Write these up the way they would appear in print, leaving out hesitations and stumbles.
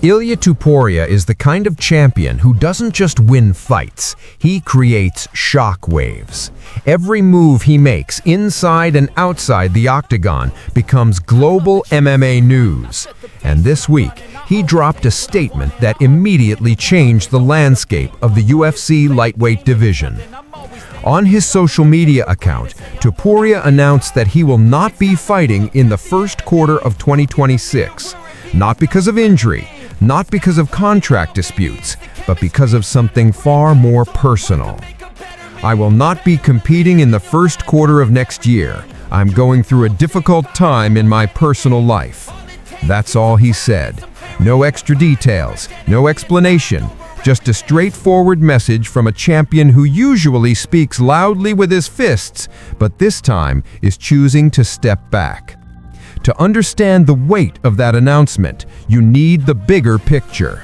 Ilia Topuria is the kind of champion who doesn't just win fights, he creates shock waves. Every move he makes inside and outside the octagon becomes global MMA news. And this week, he dropped a statement that immediately changed the landscape of the UFC lightweight division. On his social media account, Topuria announced that he will not be fighting in the first quarter of 2026, not because of injury, not because of contract disputes, but because of something far more personal. I will not be competing in the first quarter of next year. I'm going through a difficult time in my personal life. That's all he said. No extra details, no explanation, just a straightforward message from a champion who usually speaks loudly with his fists, but this time is choosing to step back. To understand the weight of that announcement, you need the bigger picture.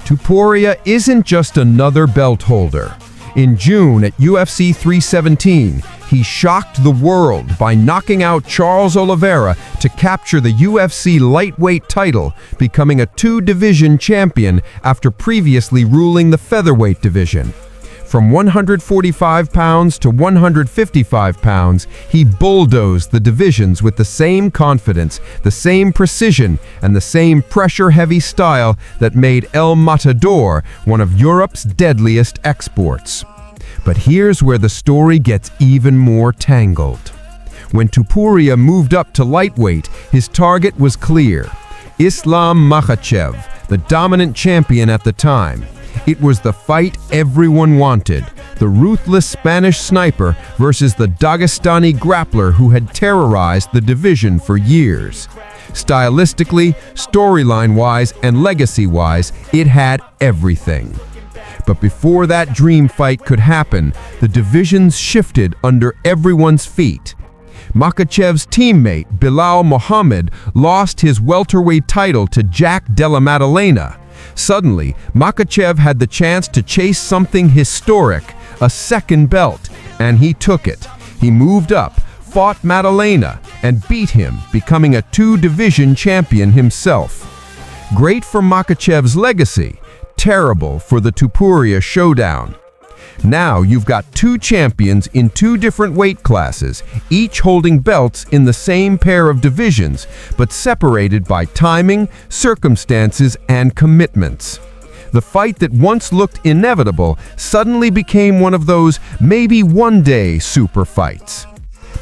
Topuria isn't just another belt holder. In June at UFC 317, he shocked the world by knocking out Charles Oliveira to capture the UFC lightweight title, becoming a two-division champion after previously ruling the featherweight division. From 145 pounds to 155 pounds, he bulldozed the divisions with the same confidence, the same precision, and the same pressure-heavy style that made El Matador one of Europe's deadliest exports. But here's where the story gets even more tangled. When Topuria moved up to lightweight, his target was clear: Islam Makhachev, the dominant champion at the time. It was the fight everyone wanted, the ruthless Spanish sniper versus the Dagestani grappler who had terrorized the division for years. Stylistically, storyline-wise, and legacy-wise, it had everything. But before that dream fight could happen, the divisions shifted under everyone's feet. Makachev's teammate, Bilal Muhammad, lost his welterweight title to Jack Della Maddalena. Suddenly, Makachev had the chance to chase something historic, a second belt, and he took it. He moved up, fought Maddalena, and beat him, becoming a two-division champion himself. Great for Makachev's legacy, terrible for the Topuria showdown. Now you've got two champions in two different weight classes, each holding belts in the same pair of divisions, but separated by timing, circumstances, and commitments. The fight that once looked inevitable suddenly became one of those maybe one-day super fights.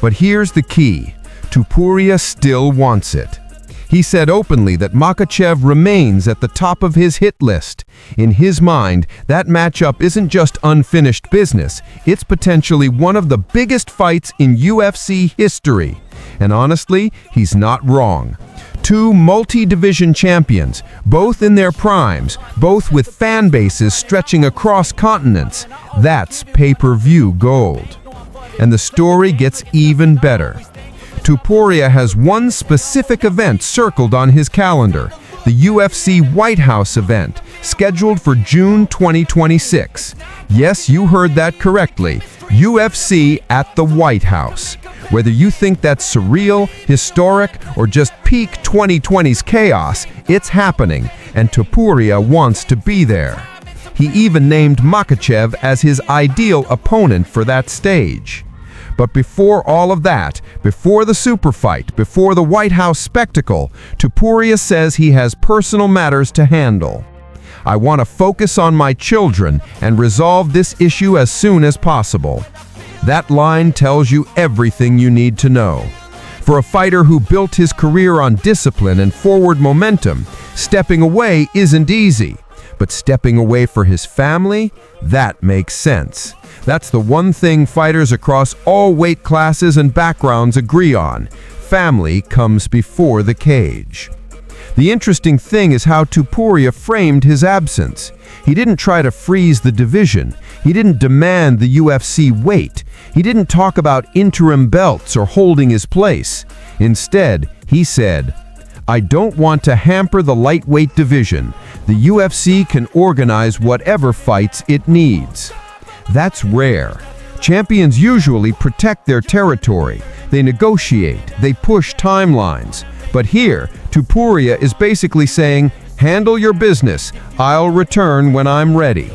But here's the key: Topuria still wants it. He said openly that Makachev remains at the top of his hit list. In his mind, that matchup isn't just unfinished business, it's potentially one of the biggest fights in UFC history. And honestly, he's not wrong. Two multi-division champions, both in their primes, both with fan bases stretching across continents. That's pay-per-view gold. And the story gets even better. Topuria has one specific event circled on his calendar, the UFC White House event, scheduled for June 2026. Yes, you heard that correctly, UFC at the White House. Whether you think that's surreal, historic, or just peak 2020's chaos, it's happening, and Topuria wants to be there. He even named Makachev as his ideal opponent for that stage. But before all of that, before the super fight, before the White House spectacle, Topuria says he has personal matters to handle. I want to focus on my children and resolve this issue as soon as possible. That line tells you everything you need to know. For a fighter who built his career on discipline and forward momentum, stepping away isn't easy. But stepping away for his family, that makes sense. That's the one thing fighters across all weight classes and backgrounds agree on. Family comes before the cage. The interesting thing is how Topuria framed his absence. He didn't try to freeze the division. He didn't demand the UFC weight. He didn't talk about interim belts or holding his place. Instead, he said, "I don't want to hamper the lightweight division. The UFC can organize whatever fights it needs." That's rare. Champions usually protect their territory. They negotiate, they push timelines. But here, Topuria is basically saying, Handle your business. I'll return when I'm ready.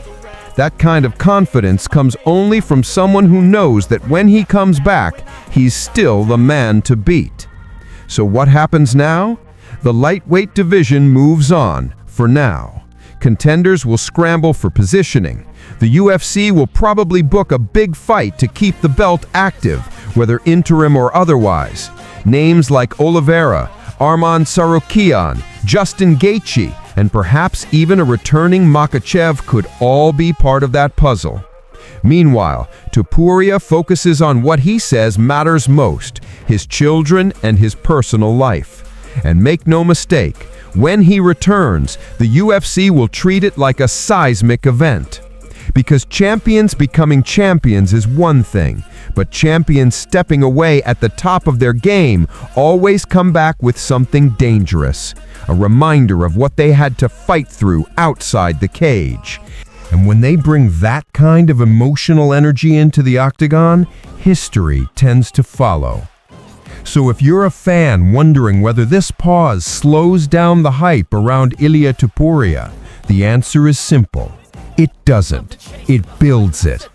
That kind of confidence comes only from someone who knows that when he comes back, he's still the man to beat. So what happens now? The lightweight division moves on, for now. Contenders will scramble for positioning. The UFC will probably book a big fight to keep the belt active, whether interim or otherwise. Names like Oliveira, Arman Tsarukyan, Justin Gaethje, and perhaps even a returning Makachev could all be part of that puzzle. Meanwhile, Topuria focuses on what he says matters most, his children and his personal life. And make no mistake, when he returns, the UFC will treat it like a seismic event. Because champions becoming champions is one thing, but champions stepping away at the top of their game always come back with something dangerous, a reminder of what they had to fight through outside the cage. And when they bring that kind of emotional energy into the octagon, history tends to follow. So if you're a fan wondering whether this pause slows down the hype around Ilia Topuria, the answer is simple. It doesn't. It builds it.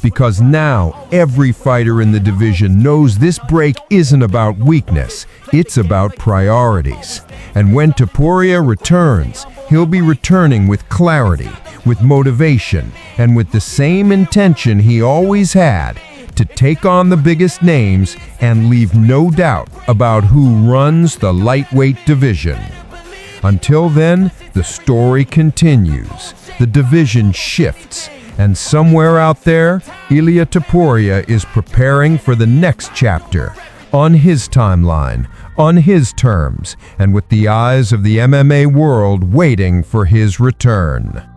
Because now every fighter in the division knows this break isn't about weakness, it's about priorities. And when Topuria returns, he'll be returning with clarity, with motivation, and with the same intention he always had, to take on the biggest names and leave no doubt about who runs the lightweight division. Until then, the story continues, the division shifts, and somewhere out there, Ilia Topuria is preparing for the next chapter, on his timeline, on his terms, and with the eyes of the MMA world waiting for his return.